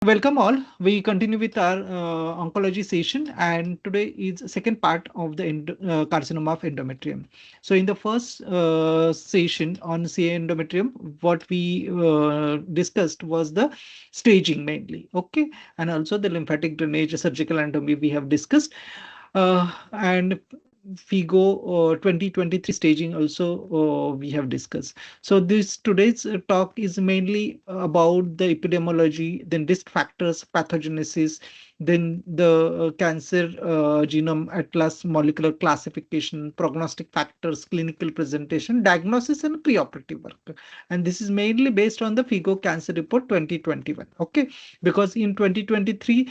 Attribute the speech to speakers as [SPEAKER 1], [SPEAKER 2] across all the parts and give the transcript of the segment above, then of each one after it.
[SPEAKER 1] welcome all. We continue with our oncology session, and today is second part of the carcinoma of endometrium. So in the first session on CA endometrium, what we discussed was the staging mainly, okay, and also the lymphatic drainage, surgical anatomy we have discussed, and FIGO 2023 staging also we have discussed. So this today's talk is mainly about the epidemiology, then risk factors, pathogenesis, then the cancer genome atlas, molecular classification, prognostic factors, clinical presentation, diagnosis, and preoperative work. And this is mainly based on the FIGO Cancer Report 2021. Okay, because in 2023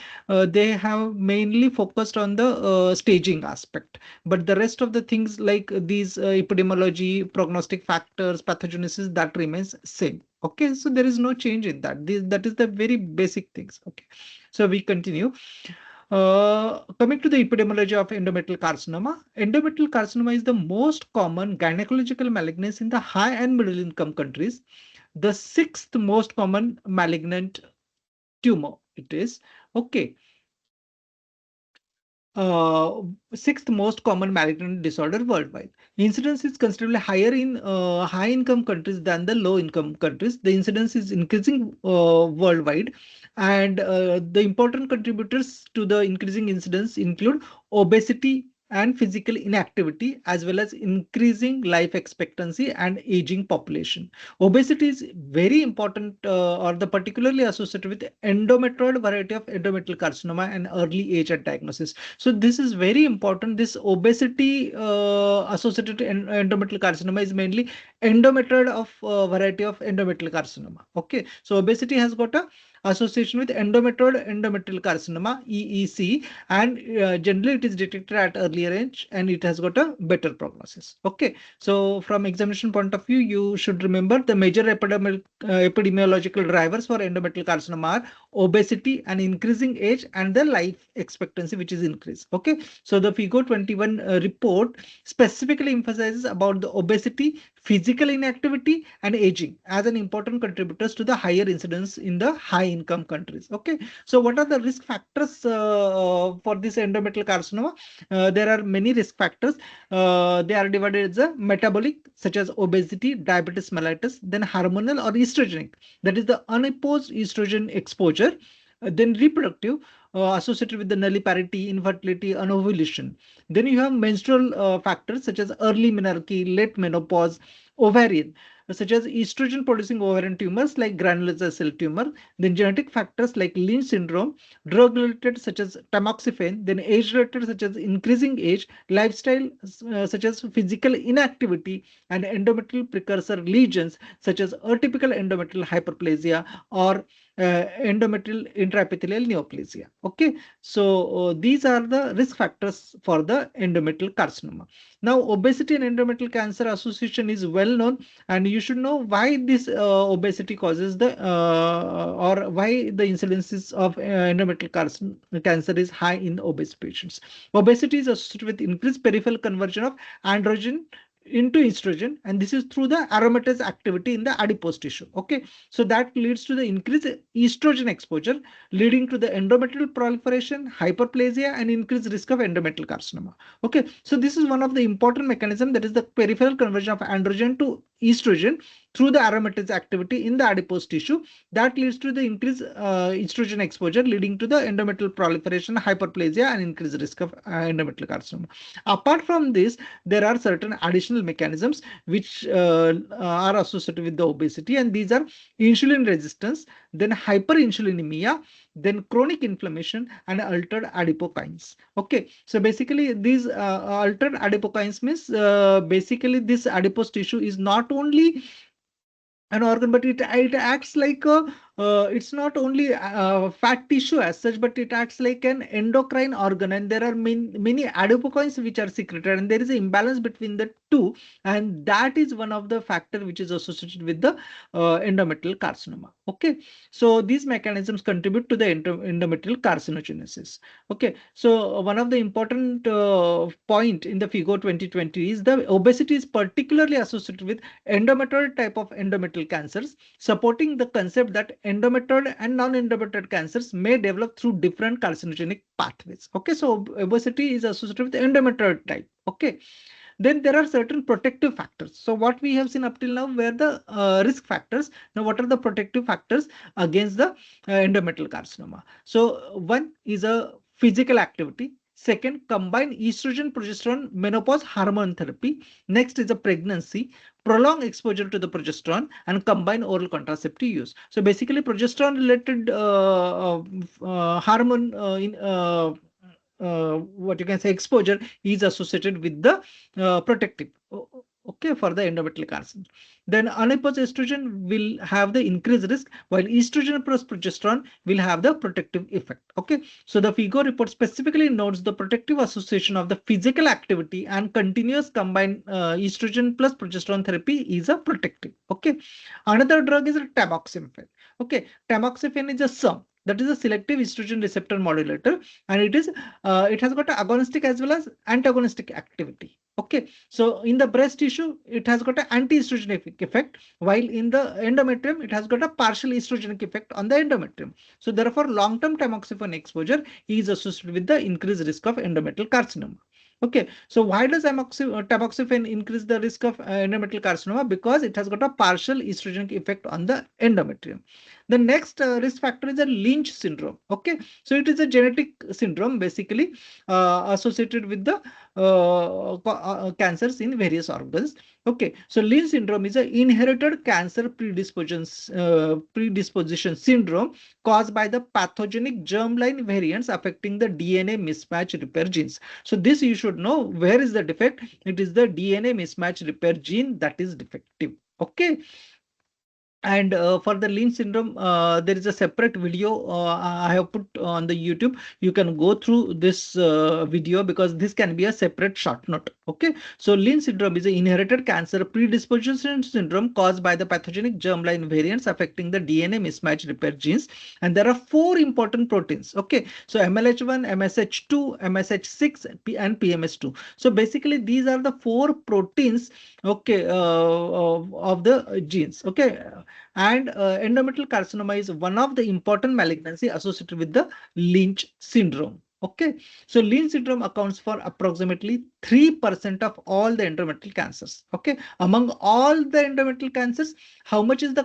[SPEAKER 1] they have mainly focused on the staging aspect, but the rest of the things like these epidemiology, prognostic factors, pathogenesis, that remains same. Okay, so there is no change in that. That is the very basic things. Okay, so we continue. Coming to the epidemiology of endometrial carcinoma, endometrial carcinoma is the most common gynecological malignancy in the high and middle income countries. The sixth most common malignant tumor it is. Okay, uh, sixth most common malignant disorder worldwide. Incidence is considerably higher in high income countries than the low income countries. The incidence is increasing worldwide, and the important contributors to the increasing incidence include obesity and physical inactivity, as well as increasing life expectancy and aging population. Obesity is very important, or the particularly associated with endometrioid variety of endometrial carcinoma and early age at diagnosis. So this is very important. This obesity associated endometrial carcinoma is mainly endometrioid of variety of endometrial carcinoma. Okay, so obesity has got a association with endometrial carcinoma EEC, and generally it is detected at earlier age and it has got a better prognosis. Okay, so from examination point of view, you should remember the major epidemiological drivers for endometrial carcinoma are obesity and increasing age and the life expectancy which is increased. Okay, so the FIGO 21 report specifically emphasizes about the obesity, physical inactivity, and aging as an important contributors to the higher incidence in the high income countries. Okay, so what are the risk factors for this endometrial carcinoma? There are many risk factors. They are divided as a metabolic, such as obesity, diabetes mellitus, then hormonal or estrogenic, that is the unopposed estrogen exposure, then reproductive, associated with the nulliparity, infertility, and ovulation. Then you have menstrual factors such as early menarche, late menopause, ovarian, such as estrogen producing ovarian tumors like granulosa cell tumor, then genetic factors like Lynch syndrome, drug related such as tamoxifen, then age related such as increasing age, lifestyle such as physical inactivity, and endometrial precursor lesions such as atypical endometrial hyperplasia or endometrial intraepithelial neoplasia. Okay, so these are the risk factors for the endometrial carcinoma. Now, obesity and endometrial cancer association is well known, and you should know why this obesity causes the or why the incidences of endometrial cancer is high in obese patients. Obesity is associated with increased peripheral conversion of androgen into estrogen, and this is through the aromatase activity in the adipose tissue. Okay, so that leads to the increased estrogen exposure, leading to the endometrial proliferation, hyperplasia, and increased risk of endometrial carcinoma. Okay, so this is one of the important mechanism, that is the peripheral conversion of androgen to estrogen through the aromatase activity in the adipose tissue, that leads to the increased estrogen exposure, leading to the endometrial proliferation, hyperplasia, and increased risk of endometrial carcinoma. Apart from this, there are certain additional mechanisms which are associated with the obesity, and these are insulin resistance, then hyperinsulinemia, then chronic inflammation, and altered adipokines. Okay, so basically these altered adipokines means basically this adipose tissue is not only an organ, but it acts like a it's not only fat tissue as such, but it acts like an endocrine organ, and there are many adipokines which are secreted, and there is an imbalance between the two, and that is one of the factor which is associated with the endometrial carcinoma. Okay, so these mechanisms contribute to the endometrial carcinogenesis. Okay, so one of the important point in the FIGO 2020 is the obesity is particularly associated with endometrioid type of endometrial cancers, supporting the concept that endometrioid and non-endometrioid cancers may develop through different carcinogenic pathways. Okay, so obesity is associated with the endometrioid type. Okay, then there are certain protective factors. So what we have seen up till now were the risk factors. Now, what are the protective factors against the endometrial carcinoma? So one is a physical activity. Second, combined estrogen, progesterone, menopause, hormone therapy. Next is a pregnancy, prolonged exposure to the progesterone, and combined oral contraceptive use. So basically, progesterone related hormone what you can say exposure is associated with the protective. Okay, for the endometrial carcinoma. Then unopposed estrogen will have the increased risk, while estrogen plus progesterone will have the protective effect. Okay, so the FIGO report specifically notes the protective association of the physical activity and continuous combined estrogen plus progesterone therapy is a protective. Okay, another drug is tamoxifen. Okay, tamoxifen is a SERM, that is a selective estrogen receptor modulator, and it has got agonistic as well as antagonistic activity. Okay, so in the breast tissue, it has got an anti-estrogenic effect, while in the endometrium, it has got a partial estrogenic effect on the endometrium. So therefore, long-term tamoxifen exposure is associated with the increased risk of endometrial carcinoma. Okay, so why does tamoxifen increase the risk of endometrial carcinoma? Because it has got a partial estrogenic effect on the endometrium. The next risk factor is a Lynch syndrome. Okay, so it is a genetic syndrome basically associated with the cancers in various organs. Okay, so Lynch syndrome is an inherited cancer predisposition syndrome caused by the pathogenic germline variants affecting the DNA mismatch repair genes. So this you should know, where is the defect? It is the DNA mismatch repair gene that is defective. Okay. And for the Lynch syndrome, there is a separate video I have put on the YouTube. You can go through this video because this can be a separate short note. Okay, so Lynch syndrome is an inherited cancer predisposition syndrome caused by the pathogenic germline variants affecting the DNA mismatch repair genes. And there are 4 important proteins. Okay, so MLH1, MSH2, MSH6, and PMS2. So basically, these are the 4 proteins. Okay, of the genes. Okay, and endometrial carcinoma is one of the important malignancy associated with the Lynch syndrome. Okay, so Lynch syndrome accounts for approximately 3% of all the endometrial cancers. Okay, among all the endometrial cancers, how much is the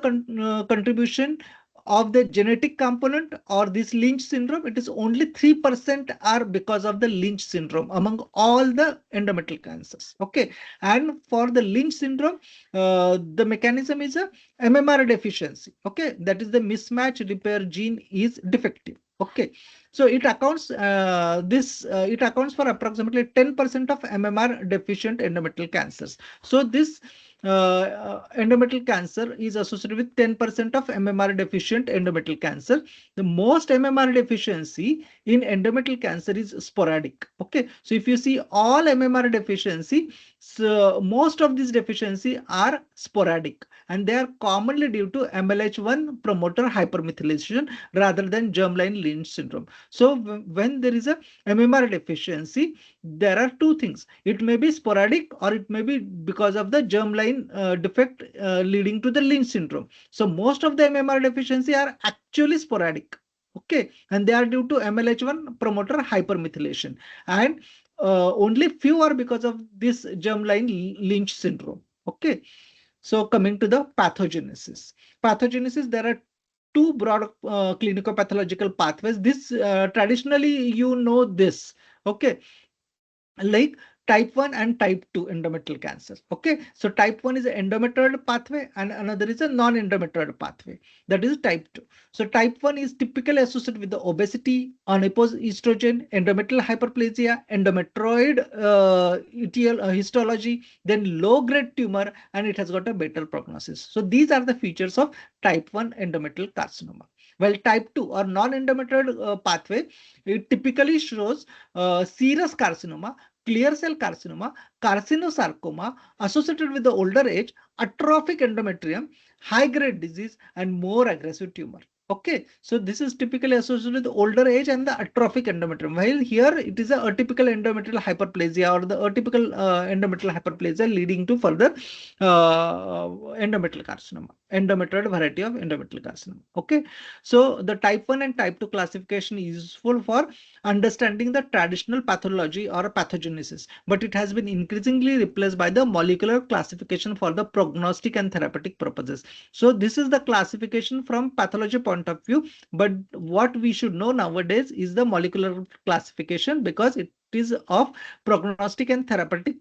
[SPEAKER 1] contribution of the genetic component or this Lynch syndrome? It is only 3% are because of the Lynch syndrome among all the endometrial cancers. Okay, and for the Lynch syndrome, the mechanism is a MMR deficiency. Okay, that is the mismatch repair gene is defective. Okay, so it accounts it accounts for approximately 10% of MMR deficient endometrial cancers. So this endometrial cancer is associated with 10% of MMR deficient endometrial cancer. The most MMR deficiency in endometrial cancer is sporadic. Okay, so if you see all MMR deficiency, so most of these deficiency are sporadic, and they are commonly due to MLH1 promoter hypermethylation rather than germline Lynch syndrome. So when there is a MMR deficiency, there are 2 things. It may be sporadic or it may be because of the germline defect leading to the Lynch syndrome. So most of the MMR deficiency are actually sporadic. Okay, and they are due to MLH1 promoter hypermethylation, and only few are because of this germline Lynch syndrome. Okay, so coming to the pathogenesis. Pathogenesis, there are 2 broad clinicopathological pathways. This traditionally you know this. Okay, like type 1 and type 2 endometrial cancer. Okay, so type 1 is an endometrioid pathway and another is a non-endometrioid pathway, that is type 2. So type 1 is typically associated with the obesity, unopposed estrogen, endometrial hyperplasia, endometrioid histology, then low grade tumor, and it has got a better prognosis. So these are the features of type 1 endometrial carcinoma. Well, type 2 or non-endometrioid pathway, it typically shows serous carcinoma, clear cell carcinoma, carcinosarcoma associated with the older age, atrophic endometrium, high grade disease, and more aggressive tumor. Okay, so this is typically associated with older age and the atrophic endometrium. While here it is a atypical endometrial hyperplasia or the atypical endometrial hyperplasia leading to further endometrial carcinoma, endometrioid variety of endometrial carcinoma. Okay, so the type 1 and type 2 classification is useful for understanding the traditional pathology or pathogenesis, but it has been increasingly replaced by the molecular classification for the prognostic and therapeutic purposes. So this is the classification from pathology point of view, but what we should know nowadays is the molecular classification because it is of prognostic and therapeutic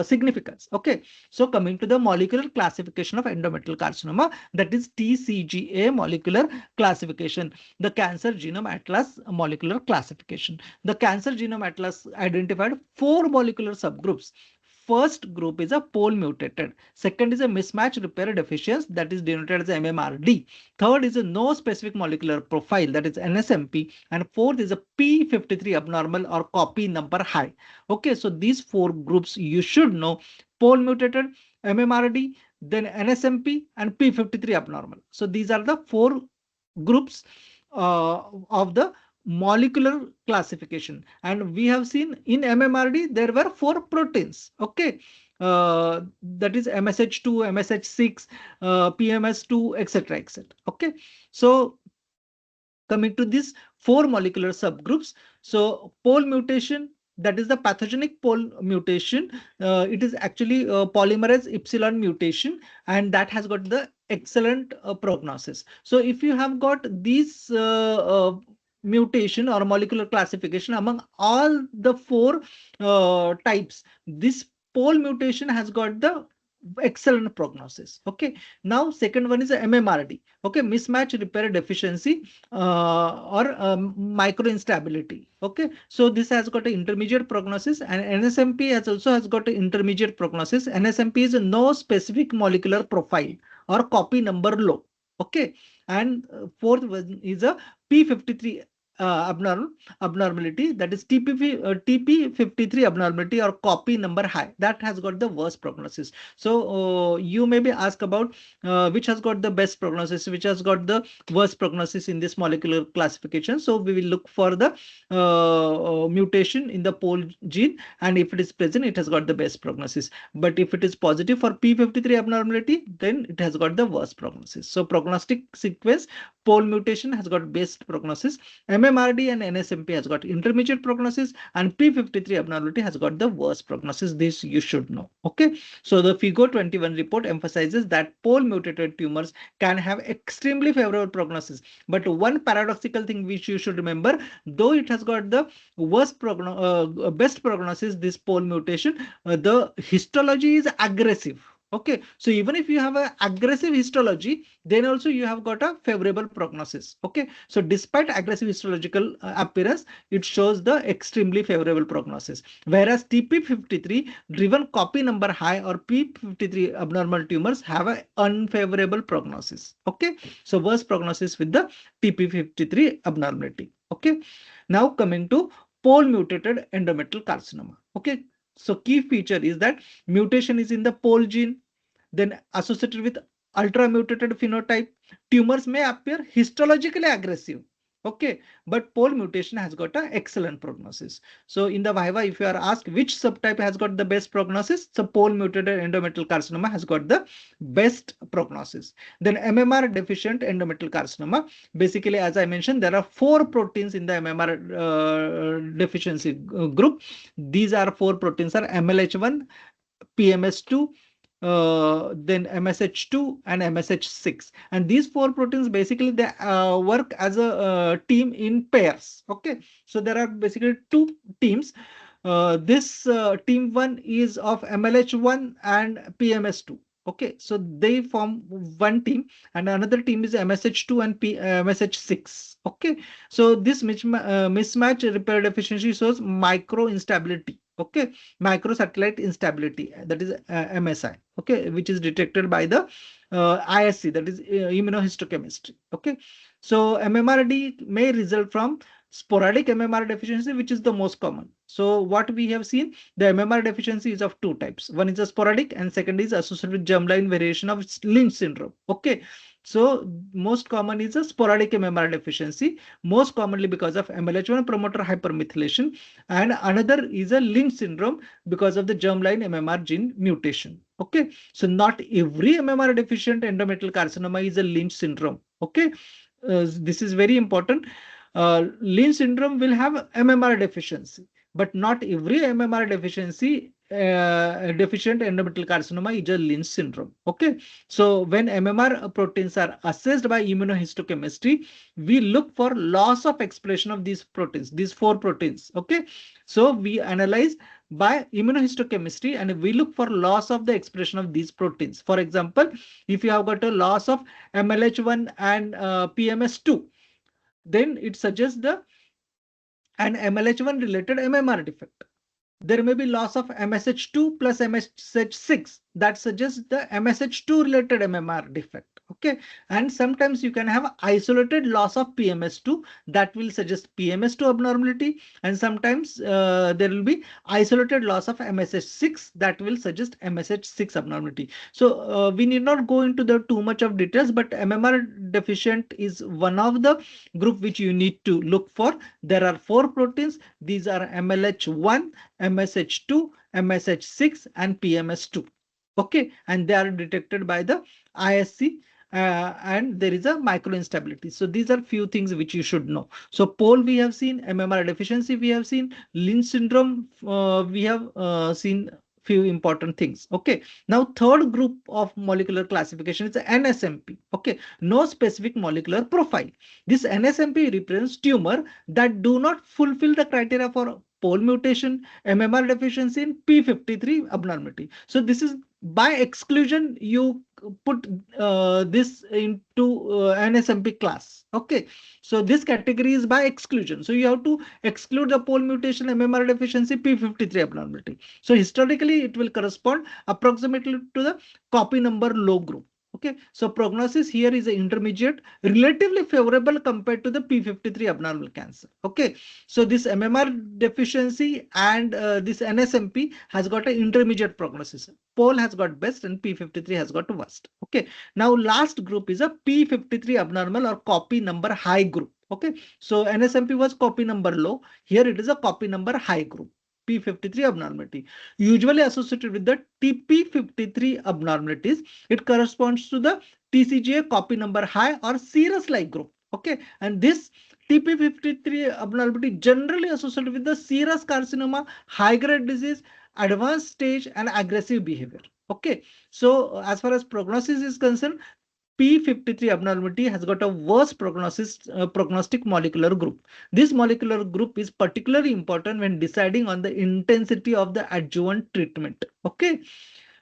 [SPEAKER 1] significance. Okay, so coming to the molecular classification of endometrial carcinoma, that is TCGA molecular classification, the Cancer Genome Atlas molecular classification. The Cancer Genome Atlas identified 4 molecular subgroups. First group is a POLE-mutated. Second is a mismatch repair deficiency, that is denoted as MMRd. Third is a no specific molecular profile, that is NSMP. And fourth is a P53 abnormal or copy number high. Okay, so these 4 groups you should know: POLE-mutated, MMRd, then NSMP, and P53 abnormal. So these are the 4 groups of the molecular classification, and we have seen in MMRd there were 4 proteins. Okay, that is MSH2, MSH6, PMS2, etc., etc. Okay, so coming to these 4 molecular subgroups, so pole mutation, that is the pathogenic pole mutation. It is actually polymerase epsilon mutation, and that has got the excellent prognosis. So if you have got these mutation or molecular classification among all the 4 types, this pole mutation has got the excellent prognosis. Okay, now second one is a MMRD. Okay, mismatch repair deficiency or micro instability. Okay, so this has got an intermediate prognosis, and NSMP has got an intermediate prognosis. NSMP is a no specific molecular profile or copy number low. Okay, and fourth one is a P53 abnormality, that is TP53 abnormality or copy number high, that has got the worst prognosis. So you may be asked about which has got the best prognosis, which has got the worst prognosis in this molecular classification. So we will look for the mutation in the pole gene, and if it is present, it has got the best prognosis. But if it is positive for P53 abnormality, then it has got the worst prognosis. So prognostic sequence, pole mutation has got best prognosis, MMRD and NSMP has got intermediate prognosis, and P53 abnormality has got the worst prognosis. This you should know. Okay, so the FIGO 21 report emphasizes that pole mutated tumors can have extremely favorable prognosis. But one paradoxical thing which you should remember, though it has got the best prognosis, this pole mutation, the histology is aggressive. Okay, so even if you have an aggressive histology, then also you have got a favorable prognosis. Okay, so despite aggressive histological appearance, it shows the extremely favorable prognosis. Whereas TP53 driven copy number high or P53 abnormal tumors have an unfavorable prognosis. Okay, so worse prognosis with the TP53 abnormality. Okay, now coming to pole mutated endometrial carcinoma. Okay, so key feature is that mutation is in the pole gene, then associated with ultra mutated phenotype. Tumors may appear histologically aggressive. Okay, but pole mutation has got an excellent prognosis. So in the Viva, if you are asked which subtype has got the best prognosis, so pole mutated endometrial carcinoma has got the best prognosis. Then MMR deficient endometrial carcinoma. Basically, as I mentioned, there are 4 proteins in the MMR deficiency group. These are 4 proteins are MLH1, PMS2, then MSH2 and MSH6, and these 4 proteins basically they work as a team in pairs. Okay, so there are basically 2 teams. This team 1 is of MLH1 and PMS2. Okay, so they form one team, and another team is MSH2 and MSH6. Okay, so this mismatch repair deficiency shows micro instability. Okay, microsatellite instability, that is MSI. Okay, which is detected by the ISC, that is immunohistochemistry. Okay, so MMRD may result from sporadic MMR deficiency, which is the most common. So what we have seen, the MMR deficiency is of 2 types. One is a sporadic, and second is associated with germline variation of Lynch syndrome. Okay, So most common is a sporadic MMR deficiency, most commonly because of MLH1 promoter hypermethylation, and another is a Lynch syndrome because of the germline MMR gene mutation. Okay, so not every MMR deficient endometrial carcinoma is a Lynch syndrome. Okay, this is very important. Lynch syndrome will have MMR deficiency, but not every MMR deficiency deficient endometrial carcinoma is a Lynch syndrome. Okay, so when MMR proteins are assessed by immunohistochemistry, we look for loss of expression of these proteins, these four proteins. Okay, so we analyze by immunohistochemistry and we look for loss of the expression of these proteins. For example, if you have got a loss of MLH1 and PMS2, then it suggests the an MLH1 related MMR defect. There may be loss of MSH2 plus MSH6 that suggests the MSH2 related MMR defect. Okay, and sometimes you can have isolated loss of PMS2 that will suggest PMS2 abnormality, and sometimes there will be isolated loss of MSH6 that will suggest MSH6 abnormality. So we need not go into the too much of details, but MMR deficient is one of the group which you need to look for. There are four proteins. These are MLH1, MSH2, MSH6, and PMS2. Okay, and they are detected by the ISC, and there is a microinstability. So these are few things which you should know. So POLE we have seen, MMR deficiency we have seen, Lynch syndrome we have seen few important things. Okay, now third group of molecular classification is NSMP. Okay, no specific molecular profile. This NSMP represents tumor that do not fulfill the criteria for POLE mutation, MMR deficiency, and P53 abnormality. So this is by exclusion you put this into NSMP class. Okay, so this category is by exclusion. So you have to exclude the POLE mutation, MMR deficiency, P53 abnormality. So historically it will correspond approximately to the copy number low group. Okay, so prognosis here is intermediate, relatively favorable compared to the P53 abnormal cancer. Okay, so this MMR deficiency and this NSMP has got an intermediate prognosis. POLE has got best and P53 has got worst. Okay, now last group is a P53 abnormal or copy number high group. Okay, so NSMP was copy number low. Here it is a copy number high group. P53 abnormality, usually associated with the TP53 abnormalities. It corresponds to the TCGA copy number high or serous-like group. Okay, and this TP53 abnormality generally associated with the serous carcinoma, high-grade disease, advanced stage, and aggressive behavior. Okay, so as far as prognosis is concerned, P53 abnormality has got a worse prognostic molecular group. This molecular group is particularly important when deciding on the intensity of the adjuvant treatment. Okay,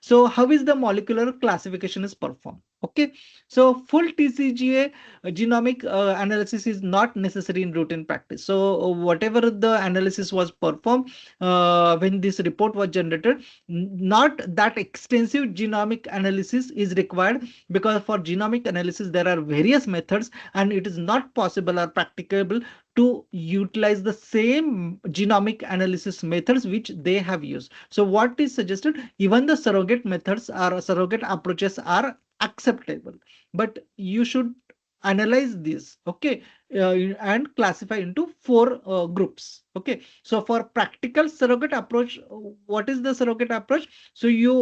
[SPEAKER 1] so how is the molecular classification is performed? Okay, so full TCGA genomic analysis is not necessary in routine practice. So whatever the analysis was performed when this report was generated, not that extensive genomic analysis is required, because for genomic analysis there are various methods and it is not possible or practicable to utilize the same genomic analysis methods which they have used. So what is suggested, even the surrogate methods or surrogate approaches are acceptable, but you should analyze this. Okay, and classify into four groups. Okay, so for practical surrogate approach, what is the surrogate approach? So you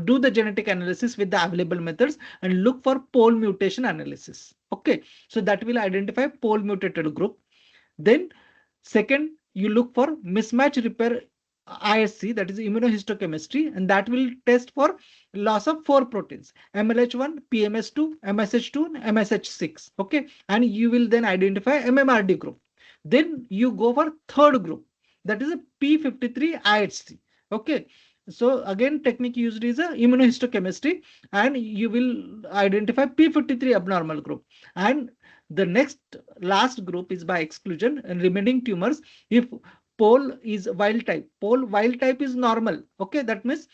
[SPEAKER 1] do the genetic analysis with the available methods and look for POLE mutation analysis. Okay, so that will identify POLE mutated group. Then second, you look for mismatch repair ISC, that is immunohistochemistry, and that will test for loss of four proteins: MLH1, PMS2, MSH2, and MSH6. Okay, and you will then identify MMRd group. Then you go for third group, that is a P53 IHC. Okay, so again technique used is a immunohistochemistry, and you will identify P53 abnormal group. And the next last group is by exclusion and remaining tumors. If POLE is wild type, POLE wild type is normal. Okay, that means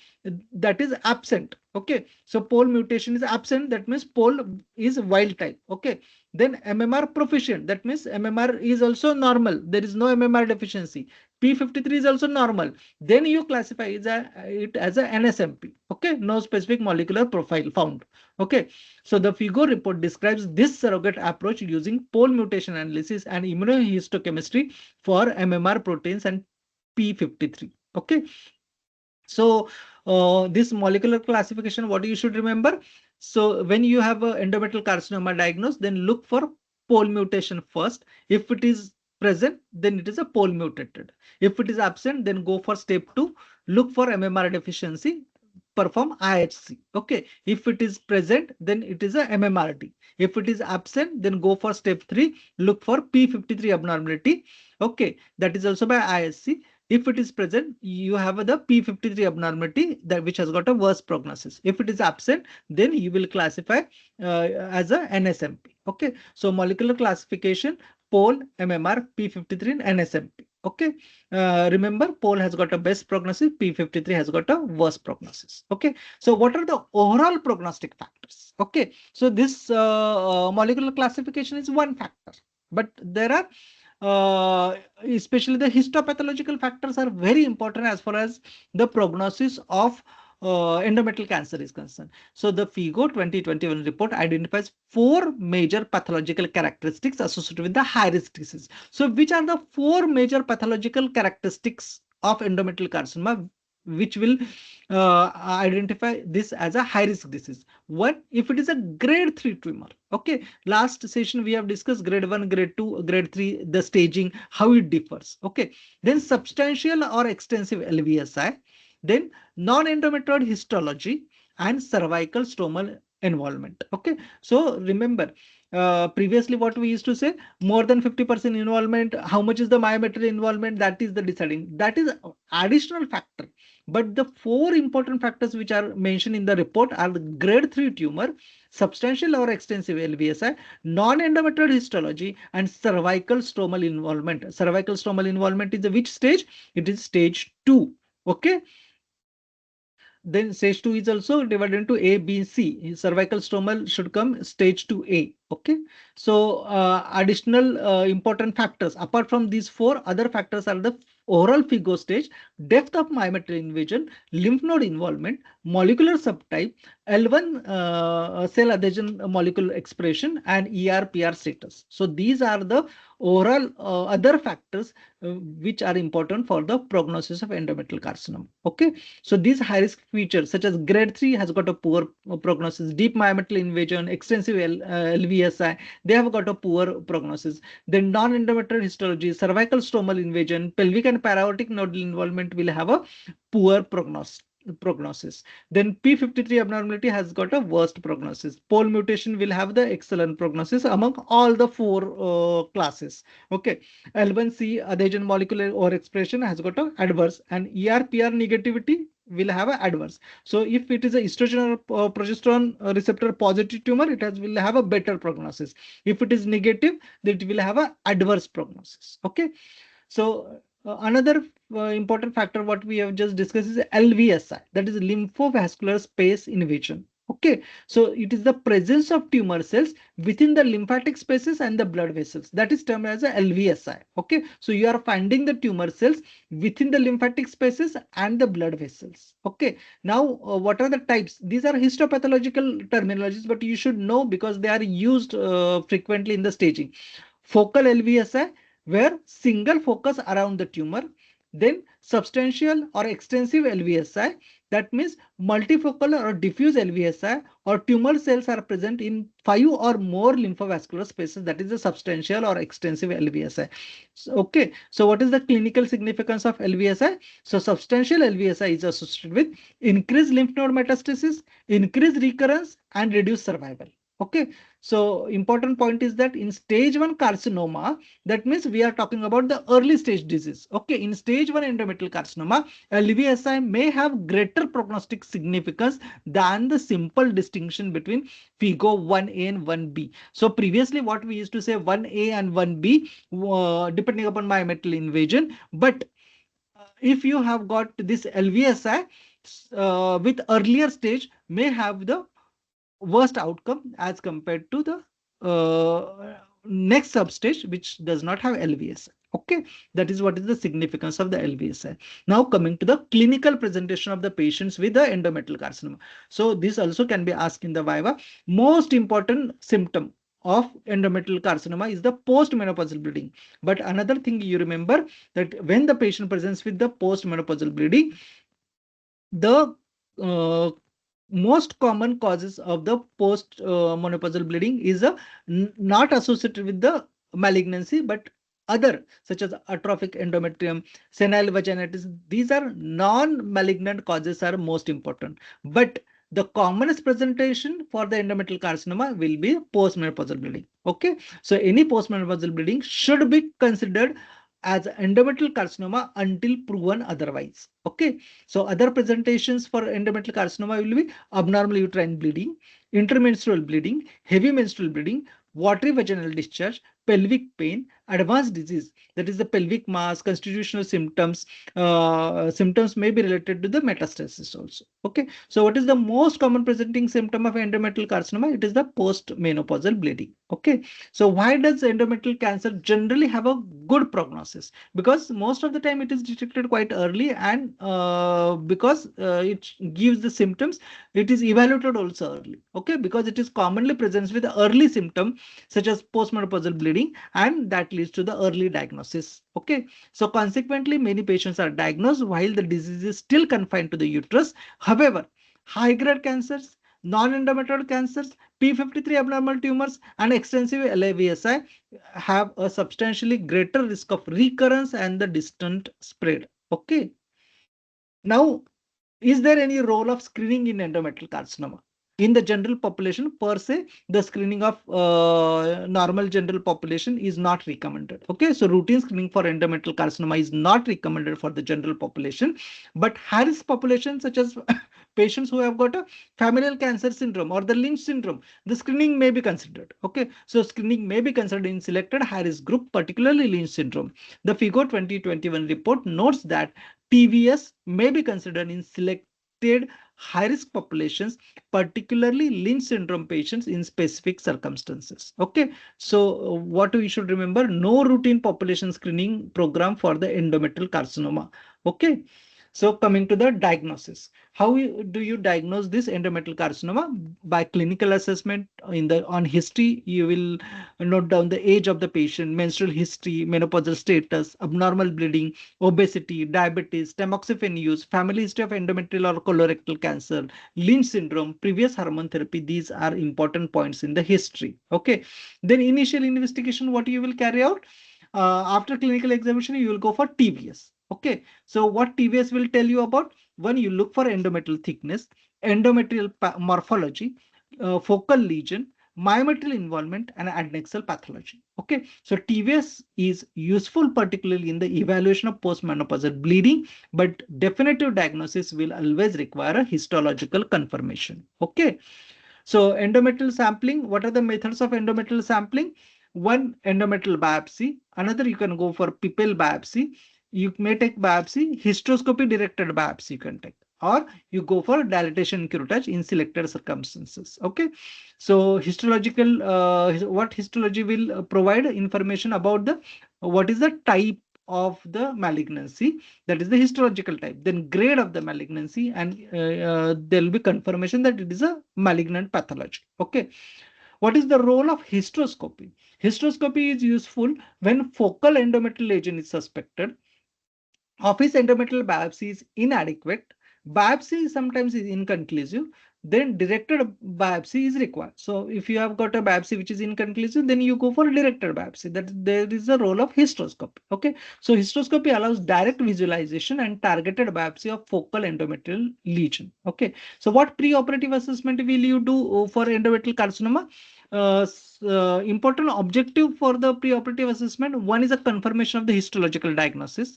[SPEAKER 1] that is absent. Okay, so POLE mutation is absent, that means POLE is wild type. Okay, Then MMR proficient, that means MMR is also normal. There is no MMR deficiency. P53 is also normal. Then you classify it as a NSMP. Okay, no specific molecular profile found. Okay, so the FIGO report describes this surrogate approach using pole mutation analysis and immunohistochemistry for MMR proteins and P53. Okay, so this molecular classification, what you should remember. So when you have a endometrial carcinoma diagnosed, then look for pole mutation first. If it is present, then it is a pole mutated. If it is absent, then go for step 2. Look for MMR deficiency. Perform IHC. Okay. If it is present, then it is a MMRD. If it is absent, then go for step 3. Look for P53 abnormality. Okay. That is also by IHC. If it is present, you have the P53 abnormality that which has got a worse prognosis. If it is absent, then you will classify as a NSMP. Okay, so molecular classification: POLE, MMR, P53, and NSMP. Okay, remember POLE has got a best prognosis, P53 has got a worse prognosis. Okay, so what are the overall prognostic factors? Okay, so this molecular classification is one factor, but there are especially the histopathological factors are very important as far as the prognosis of endometrial cancer is concerned. So the FIGO 2021 report identifies 4 major pathological characteristics associated with the high-risk disease. So which are the 4 major pathological characteristics of endometrial carcinoma which will identify this as a high-risk disease? One, if it is a grade 3 tumor. Okay, last session we have discussed grade 1, grade 2, grade 3, the staging, how it differs. Okay, then substantial or extensive LVSI, then non-endometrioid histology, and cervical stromal involvement. Okay, so remember, previously what we used to say, more than 50% involvement, how much is the myometric involvement, that is the deciding, that is additional factor. But the 4 important factors which are mentioned in the report are the grade 3 tumor, substantial or extensive LVSI, non-endometrioid histology, and cervical stromal involvement. Cervical stromal involvement is the which stage? It is stage 2. Okay, then stage 2 is also divided into A, B, C. Cervical stromal should come stage 2A. Okay, so additional important factors apart from these 4 other factors are the overall FIGO stage, depth of myometric invasion, lymph node involvement, molecular subtype, L1 cell adhesion molecule expression, and ER/PR status. So these are the overall other factors which are important for the prognosis of endometrial carcinoma. Okay, so these high risk features such as grade 3 has got a poor prognosis, deep myometrial invasion, extensive LVSI, they have got a poor prognosis. Then non-endometrial histology, cervical stromal invasion, pelvic and para-aortic nodal involvement will have a poor prognosis. Then P53 abnormality has got a worst prognosis. POLE mutation will have the excellent prognosis among all the 4 classes. Okay, L1C adhesion molecular overexpression has got a adverse, and ER/PR negativity will have a adverse. So if it is a estrogen or progesterone receptor positive tumor, will have a better prognosis. If it is negative, then it will have a adverse prognosis. Okay, so another important factor what we have just discussed is LVSI, that is lymphovascular space invasion. Okay, so it is the presence of tumor cells within the lymphatic spaces and the blood vessels, that is termed as a LVSI. Okay, so you are finding the tumor cells within the lymphatic spaces and the blood vessels. Okay, now what are the types? These are histopathological terminologies, but you should know because they are used frequently in the staging. Focal LVSI, where single focus around the tumor. Then substantial or extensive LVSI, that means multifocal or diffuse LVSI, or tumor cells are present in 5 or more lymphovascular spaces, that is the substantial or extensive LVSI. So, okay, so what is the clinical significance of LVSI? So substantial LVSI is associated with increased lymph node metastasis, increased recurrence, and reduced survival. Okay, so important point is that in stage 1 carcinoma, that means we are talking about the early stage disease. Okay, in stage 1 endometrial carcinoma, LVSI may have greater prognostic significance than the simple distinction between FIGO 1A and 1B. So previously what we used to say 1A and 1B depending upon myometrial invasion, but if you have got this LVSI with earlier stage may have the worst outcome as compared to the next substage which does not have LVSI. Okay, that is what is the significance of the LVSI. Now coming to the clinical presentation of the patients with the endometrial carcinoma. So this also can be asked in the Viva. Most important symptom of endometrial carcinoma is the postmenopausal bleeding. But another thing you remember that when the patient presents with the postmenopausal bleeding, the uh, most common causes of the post menopausal bleeding is not associated with the malignancy, but other such as atrophic endometrium, senile vaginitis. These are non-malignant causes are most important. But the commonest presentation for the endometrial carcinoma will be postmenopausal bleeding. Okay, so any postmenopausal bleeding should be considered as endometrial carcinoma until proven otherwise. Okay, so other presentations for endometrial carcinoma will be abnormal uterine bleeding, intermenstrual bleeding, heavy menstrual bleeding, watery vaginal discharge, pelvic pain, advanced disease, that is the pelvic mass, constitutional symptoms. Symptoms may be related to the metastasis also. Okay, so what is the most common presenting symptom of endometrial carcinoma? It is the postmenopausal bleeding. Okay, so why does endometrial cancer generally have a good prognosis? Because most of the time it is detected quite early, and because it gives the symptoms, it is evaluated also early. Okay, because it is commonly presents with early symptom such as postmenopausal bleeding, and that leads to the early diagnosis. Okay, so consequently many patients are diagnosed while the disease is still confined to the uterus. However, high grade cancers, non-endometrial cancers, P53 abnormal tumors, and extensive LAVSI have a substantially greater risk of recurrence and the distant spread. Okay. Now, is there any role of screening in endometrial carcinoma? In the general population per se, the screening of normal general population is not recommended. Okay, so routine screening for endometrial carcinoma is not recommended for the general population, but high risk population such as patients who have got a familial cancer syndrome or the Lynch syndrome, the screening may be considered. Okay, so screening may be considered in selected high risk group, particularly Lynch syndrome. The FIGO 2021 report notes that TVS may be considered in selected high-risk populations, particularly Lynch syndrome patients in specific circumstances. Okay, so what we should remember, no routine population screening program for the endometrial carcinoma. Okay, so coming to the diagnosis, how do you diagnose this endometrial carcinoma? By clinical assessment. On history, you will note down the age of the patient, menstrual history, menopausal status, abnormal bleeding, obesity, diabetes, tamoxifen use, family history of endometrial or colorectal cancer, Lynch syndrome, previous hormone therapy. These are important points in the history. Okay. Then initial investigation, what you will carry out? After clinical examination, you will go for TVS. Okay. So what TVS will tell you about? One, you look for endometrial thickness, endometrial morphology, focal lesion, myometrial involvement, and adnexal pathology. Okay, so TVS is useful particularly in the evaluation of postmenopausal bleeding, but definitive diagnosis will always require a histological confirmation. Okay, so endometrial sampling, what are the methods of endometrial sampling? One, endometrial biopsy. Another, you can go for pipelle biopsy. You may take biopsy, hysteroscopy directed biopsy you can take, or you go for dilatation curettage in selected circumstances. Okay, so histological, what histology will provide information about the what is the type of the malignancy, that is the histological type, then grade of the malignancy, and there will be confirmation that it is a malignant pathology. Okay, what is the role of hysteroscopy? Hysteroscopy is useful when focal endometrial lesion is suspected. Office endometrial biopsy is inadequate. Biopsy sometimes is inconclusive. Then directed biopsy is required. So if you have got a biopsy which is inconclusive, then you go for directed biopsy. That there is a role of hysteroscopy. Okay. So hysteroscopy allows direct visualization and targeted biopsy of focal endometrial lesion. Okay. So what preoperative assessment will you do for endometrial carcinoma? Important objective for the preoperative assessment. One is a confirmation of the histological diagnosis.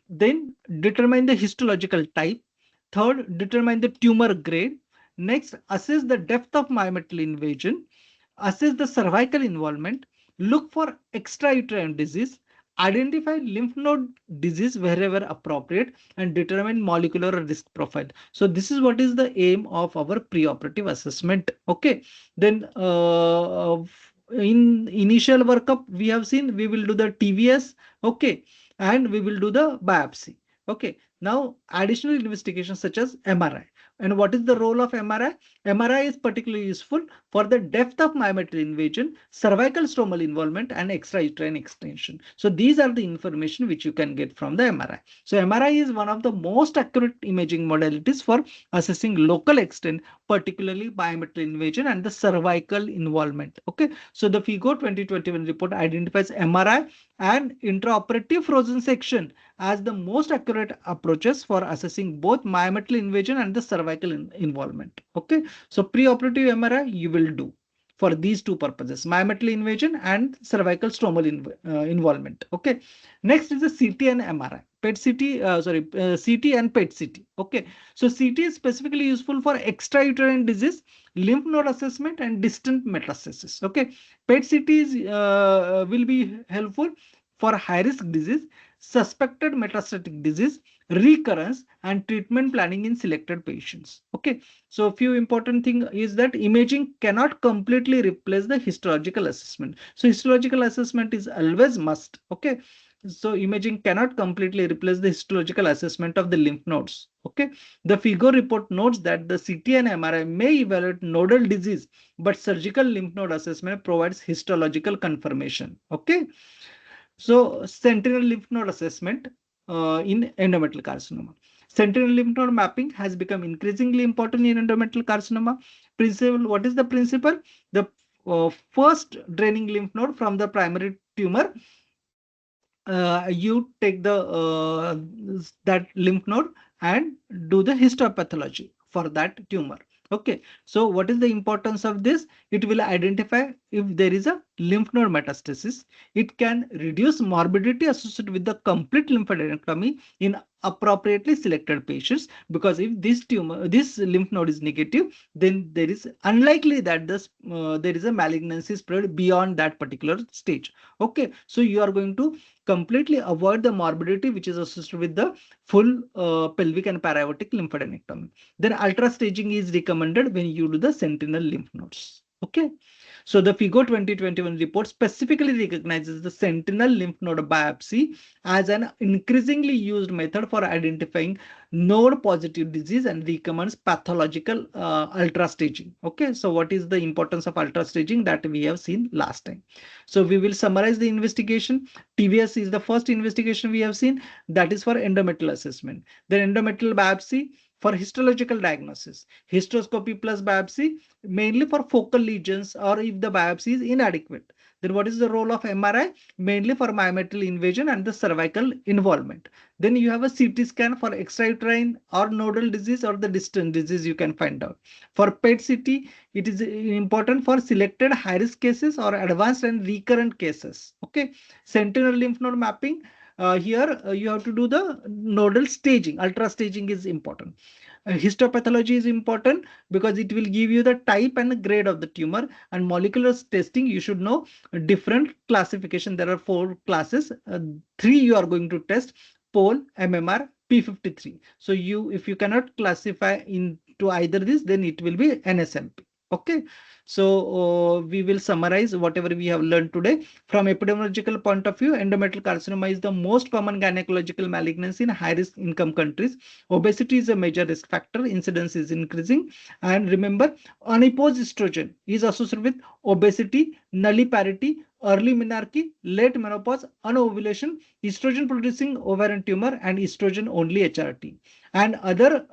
[SPEAKER 1] Then determine the histological type. Third, determine the tumor grade. Next, assess the depth of myometrial invasion. Assess the cervical involvement. Look for extrauterine disease. Identify lymph node disease wherever appropriate, and determine molecular risk profile. So this is what is the aim of our preoperative assessment. Okay. Then in initial workup, we have seen we will do the TVS, okay, and we will do the biopsy. Okay, now additional investigations such as MRI. And what is the role of MRI? MRI is particularly useful for the depth of myometrial invasion, cervical stromal involvement, and extrauterine extension. So these are the information which you can get from the MRI. So MRI is one of the most accurate imaging modalities for assessing local extent, particularly biometric invasion and the cervical involvement. Okay, so the FIGO 2021 report identifies MRI and intraoperative frozen section as the most accurate approaches for assessing both myometrial invasion and the cervical involvement. Okay, so preoperative MRI you will do for these two purposes, myometrial invasion and cervical stromal involvement. Okay, next is the CT and MRI. PET CT, CT and PET CT. Okay, so CT is specifically useful for extrauterine disease, lymph node assessment, and distant metastasis. Okay, PET CT will be helpful for high risk disease, suspected metastatic disease, recurrence, and treatment planning in selected patients. Okay, so a few important thing is that imaging cannot completely replace the histological assessment. So histological assessment is always must. Okay, so imaging cannot completely replace the histological assessment of the lymph nodes. Okay, the FIGO report notes that the CT and MRI may evaluate nodal disease, but surgical lymph node assessment provides histological confirmation. Okay, so sentinel lymph node assessment in endometrial carcinoma. Sentinel lymph node mapping has become increasingly important in endometrial carcinoma. Principle, what is the principle? The first draining lymph node from the primary tumor, you take the that lymph node and do the histopathology for that tumor. Okay, so what is the importance of this? It will identify if there is a lymph node metastasis. It can reduce morbidity associated with the complete lymphadenectomy in appropriately selected patients, because if this lymph node is negative, then there is unlikely that there is a malignancy spread beyond that particular stage. Okay, so you are going to completely avoid the morbidity which is associated with the full pelvic and para-aortic lymphadenectomy. Then ultra staging is recommended when you do the sentinel lymph nodes. Okay, so the FIGO 2021 report specifically recognizes the sentinel lymph node biopsy as an increasingly used method for identifying node positive disease and recommends pathological ultra staging. Okay, so what is the importance of ultra staging that we have seen last time? So we will summarize the investigation. TVS is the first investigation we have seen, that is for endometrial assessment. Then endometrial biopsy for histological diagnosis, hysteroscopy plus biopsy mainly for focal lesions or if the biopsy is inadequate. Then what is the role of MRI? Mainly for myometrial invasion and the cervical involvement. Then you have a CT scan for extrauterine or nodal disease or the distant disease you can find out. For PET CT, it is important for selected high-risk cases or advanced and recurrent cases. Okay, sentinel lymph node mapping. Here you have to do the nodal staging. Ultra staging is important. Histopathology is important because it will give you the type and grade of the tumor, and molecular testing you should know different classification. There are 4 classes. 3 you are going to test: POLE, MMR, P53. So if you cannot classify into either this, then it will be NSMP. Okay, so we will summarize whatever we have learned today. From epidemiological point of view, endometrial carcinoma is the most common gynecological malignancy in high-risk income countries. Obesity is a major risk factor. Incidence is increasing. And remember, unopposed estrogen is associated with obesity, nulliparity, early menarche, late menopause, anovulation, estrogen producing ovarian tumor, and estrogen only HRT. And other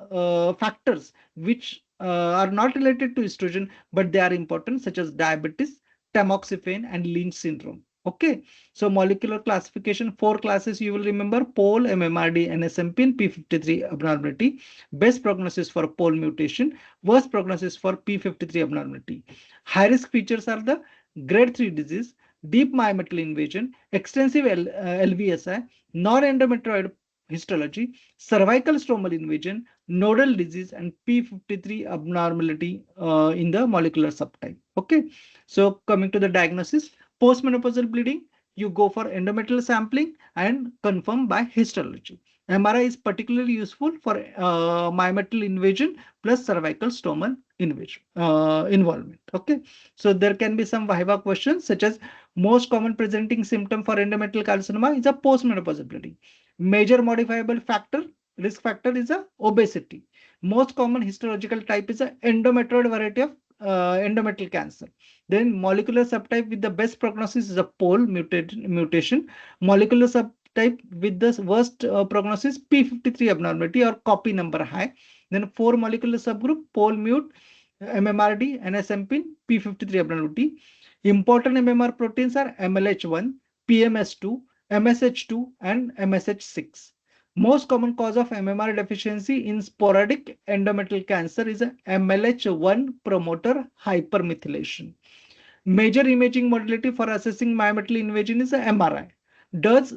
[SPEAKER 1] factors which are not related to estrogen, but they are important, such as diabetes, tamoxifen, and Lynch syndrome. Okay, so molecular classification, 4 classes you will remember: POLE, MMRd, NSMP, and P53 abnormality. Best prognosis for POLE mutation, worst prognosis for P53 abnormality. High risk features are the grade 3 disease, deep myometrial invasion, extensive LVSI, non-endometrioid histology, cervical stromal invasion, nodal disease, and P53 abnormality in the molecular subtype. Okay, so coming to the diagnosis, postmenopausal bleeding, you go for endometrial sampling and confirm by histology. MRI is particularly useful for myometrial invasion plus cervical stromal involvement. Okay, so there can be some viva questions such as most common presenting symptom for endometrial carcinoma is a postmenopausal bleeding. Major modifiable factor, risk factor is a obesity. Most common histological type is a endometrioid variety of endometrial cancer. Then molecular subtype with the best prognosis is a mutation. Molecular subtype with the worst prognosis P53 abnormality or copy number high. Then four molecular subgroup POLE-mut, MMRd, NSMP, P53 abnormality. Important MMR proteins are MLH1, PMS2, MSH2, and MSH6. Most common cause of MMR deficiency in sporadic endometrial cancer is a MLH1 promoter hypermethylation. Major imaging modality for assessing myometrial invasion is a MRI. Does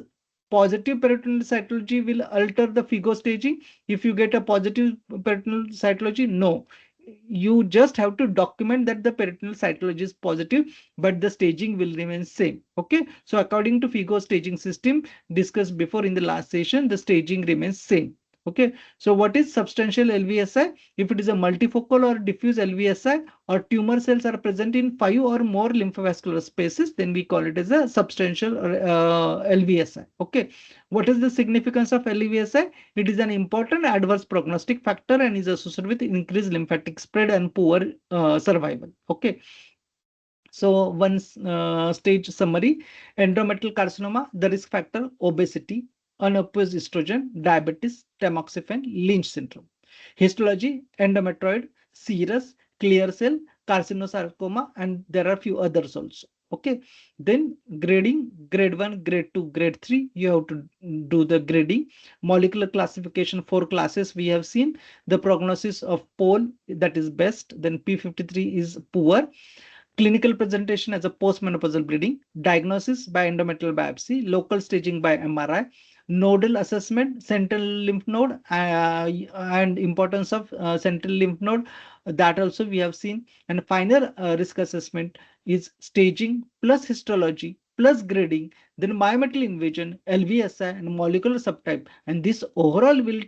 [SPEAKER 1] positive peritoneal cytology will alter the FIGO staging? If you get a positive peritoneal cytology, no. You just have to document that the peritoneal cytology is positive, but the staging will remain same. Okay. So according to FIGO staging system discussed before in the last session, the staging remains same. Okay. So what is substantial LVSI? If it is a multifocal or diffuse LVSI or tumor cells are present in 5 or more lymphovascular spaces, then we call it as a substantial LVSI. Okay. What is the significance of LVSI? It is an important adverse prognostic factor and is associated with increased lymphatic spread and poor survival. Okay. So one stage summary: endometrial carcinoma, the risk factor, obesity, unopposed estrogen, diabetes, tamoxifen, Lynch syndrome. Histology: endometrioid, serous, clear cell, carcinosarcoma, and there are few others also. Okay. Then grading: grade 1, grade 2, grade 3. You have to do the grading. Molecular classification, 4 classes we have seen. The prognosis of POLE, that is best. Then P53 is poor. Clinical presentation as a postmenopausal bleeding, diagnosis by endometrial biopsy, local staging by MRI, nodal assessment, central lymph node, and importance of central lymph node, that also we have seen. And final risk assessment is staging plus histology plus grading, then myometrial invasion, LVSI, and molecular subtype. And this overall will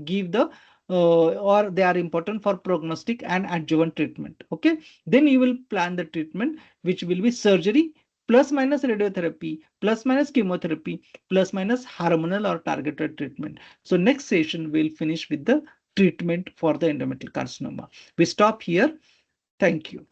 [SPEAKER 1] give the or they are important for prognostic and adjuvant treatment. Okay. Then you will plan the treatment, which will be surgery plus minus radiotherapy plus minus chemotherapy plus minus hormonal or targeted treatment. So next session we'll finish with the treatment for the endometrial carcinoma. We stop here. Thank you.